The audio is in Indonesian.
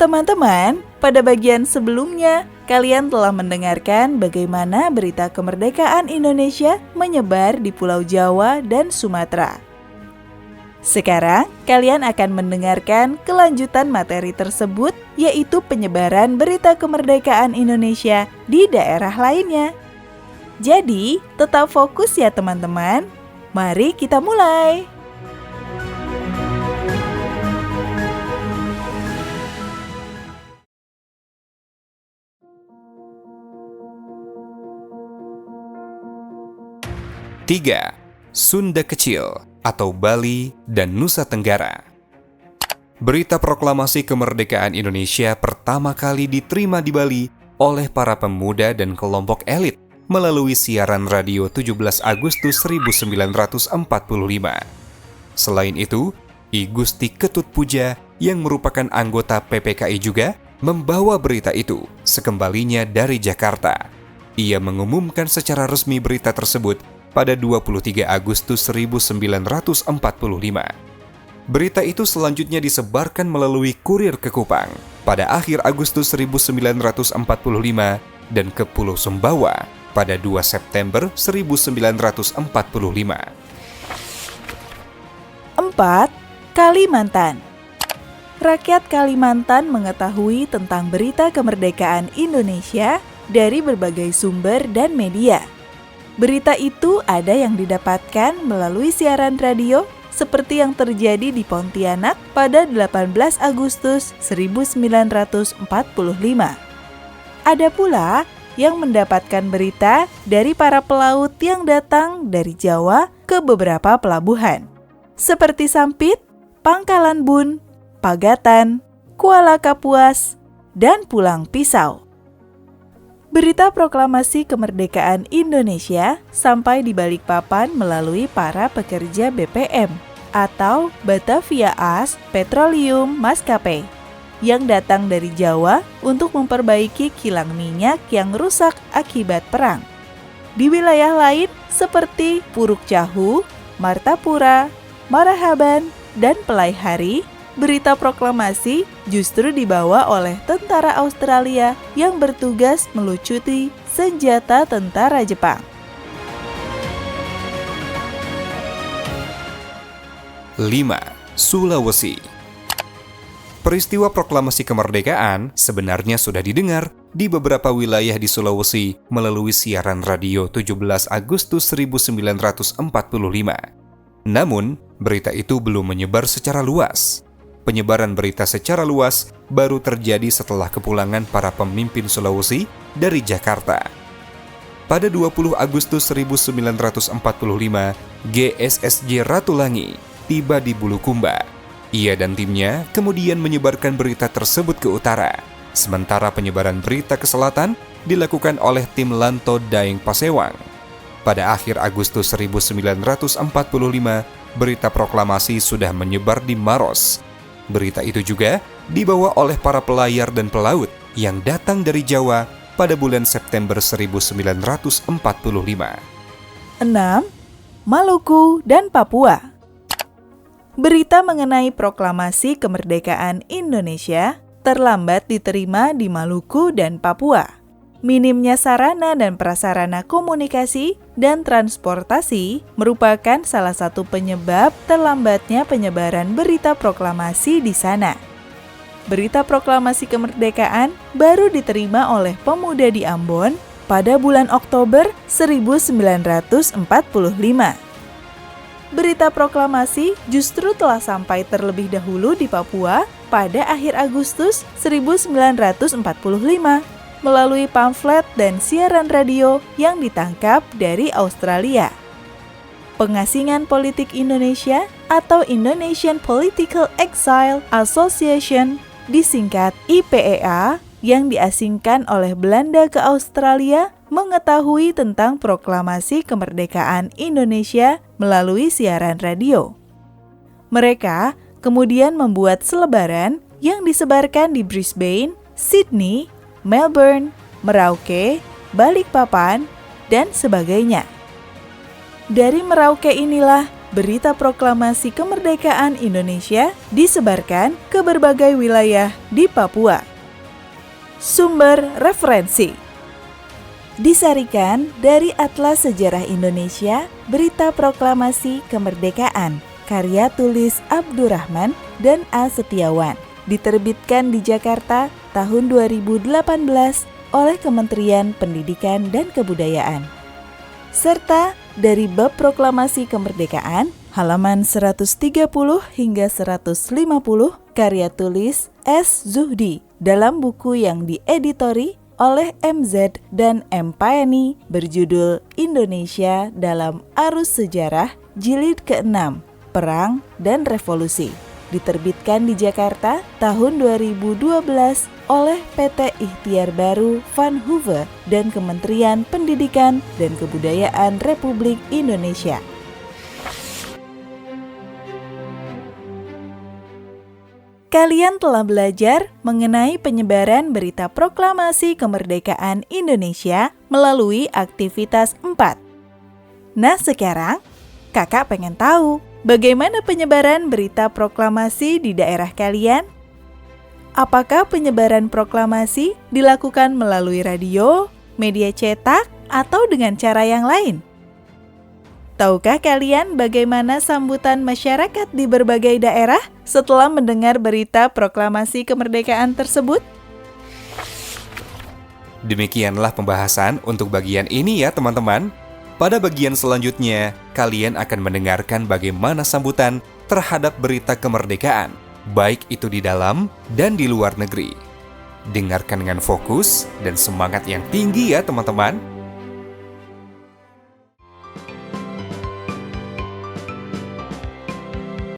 Teman-teman, pada bagian sebelumnya, kalian telah mendengarkan bagaimana berita kemerdekaan Indonesia menyebar di Pulau Jawa dan Sumatera. Sekarang, kalian akan mendengarkan kelanjutan materi tersebut, yaitu penyebaran berita kemerdekaan Indonesia di daerah lainnya. Jadi, tetap fokus ya teman-teman. Mari kita mulai. Tiga, Sunda Kecil atau Bali dan Nusa Tenggara. Berita proklamasi kemerdekaan Indonesia pertama kali diterima di Bali oleh para pemuda dan kelompok elit melalui siaran radio 17 Agustus 1945. Selain itu, I Gusti Ketut Puja yang merupakan anggota PPKI juga membawa berita itu sekembalinya dari Jakarta. Ia mengumumkan secara resmi berita tersebut pada 23 Agustus 1945. Berita itu selanjutnya disebarkan melalui kurir ke Kupang pada akhir Agustus 1945 dan ke Pulau Sumbawa pada 2 September 1945. 4. Kalimantan. Rakyat Kalimantan mengetahui tentang berita kemerdekaan Indonesia dari berbagai sumber dan media. Berita itu ada yang didapatkan melalui siaran radio seperti yang terjadi di Pontianak pada 18 Agustus 1945. Ada pula yang mendapatkan berita dari para pelaut yang datang dari Jawa ke beberapa pelabuhan, seperti Sampit, Pangkalan Bun, Pagatan, Kuala Kapuas, dan Pulang Pisau. Berita proklamasi kemerdekaan Indonesia sampai di Balikpapan melalui para pekerja BPM atau Batavia As Petroleum Maskapai yang datang dari Jawa untuk memperbaiki kilang minyak yang rusak akibat perang. Di wilayah lain seperti Puruk Cahu, Martapura, Marahaban, dan Pelaihari, berita proklamasi justru dibawa oleh tentara Australia yang bertugas melucuti senjata tentara Jepang. 5. Sulawesi. Peristiwa proklamasi kemerdekaan sebenarnya sudah didengar di beberapa wilayah di Sulawesi melalui siaran radio 17 Agustus 1945. Namun, berita itu belum menyebar secara luas. Penyebaran berita secara luas baru terjadi setelah kepulangan para pemimpin Sulawesi dari Jakarta. Pada 20 Agustus 1945, GSSJ Ratulangi tiba di Bulukumba. Ia dan timnya kemudian menyebarkan berita tersebut ke utara, sementara penyebaran berita ke selatan dilakukan oleh tim Lanto Daeng Pasewang. Pada akhir Agustus 1945, berita proklamasi sudah menyebar di Maros. Berita itu juga dibawa oleh para pelayar dan pelaut yang datang dari Jawa pada bulan September 1945. 6. Maluku dan Papua. Berita mengenai proklamasi kemerdekaan Indonesia terlambat diterima di Maluku dan Papua. Minimnya sarana dan prasarana komunikasi dan transportasi merupakan salah satu penyebab terlambatnya penyebaran berita proklamasi di sana. Berita proklamasi kemerdekaan baru diterima oleh pemuda di Ambon pada bulan Oktober 1945. Berita proklamasi justru telah sampai terlebih dahulu di Papua pada akhir Agustus 1945. Melalui pamflet dan siaran radio yang ditangkap dari Australia. Pengasingan Politik Indonesia atau Indonesian Political Exile Association, disingkat IPEA, yang diasingkan oleh Belanda ke Australia, mengetahui tentang proklamasi kemerdekaan Indonesia melalui siaran radio. Mereka kemudian membuat selebaran yang disebarkan di Brisbane, Sydney, Melbourne, Merauke, Balikpapan, dan sebagainya. Dari Merauke inilah berita proklamasi kemerdekaan Indonesia disebarkan ke berbagai wilayah di Papua. Sumber referensi disarikan dari Atlas Sejarah Indonesia, Berita Proklamasi Kemerdekaan, karya tulis Abdurrahman dan A. Setiawan, diterbitkan di Jakarta tahun 2018 oleh Kementerian Pendidikan dan Kebudayaan. Serta dari bab Proklamasi Kemerdekaan, halaman 130 hingga 150, karya tulis S. Zuhdi, dalam buku yang dieditori oleh MZ dan M. Paeni berjudul Indonesia dalam Arus Sejarah, Jilid ke-6, Perang dan Revolusi, diterbitkan di Jakarta tahun 2012 oleh PT Ikhtiar Baru Van Hoover dan Kementerian Pendidikan dan Kebudayaan Republik Indonesia. Kalian telah belajar mengenai penyebaran berita proklamasi kemerdekaan Indonesia melalui aktivitas 4. Nah, sekarang kakak pengen tahu bagaimana penyebaran berita proklamasi di daerah kalian? Apakah penyebaran proklamasi dilakukan melalui radio, media cetak, atau dengan cara yang lain? Tahukah kalian bagaimana sambutan masyarakat di berbagai daerah setelah mendengar berita proklamasi kemerdekaan tersebut? Demikianlah pembahasan untuk bagian ini ya teman-teman. Pada bagian selanjutnya, kalian akan mendengarkan bagaimana sambutan terhadap berita kemerdekaan, baik itu di dalam dan di luar negeri. Dengarkan dengan fokus dan semangat yang tinggi ya teman-teman.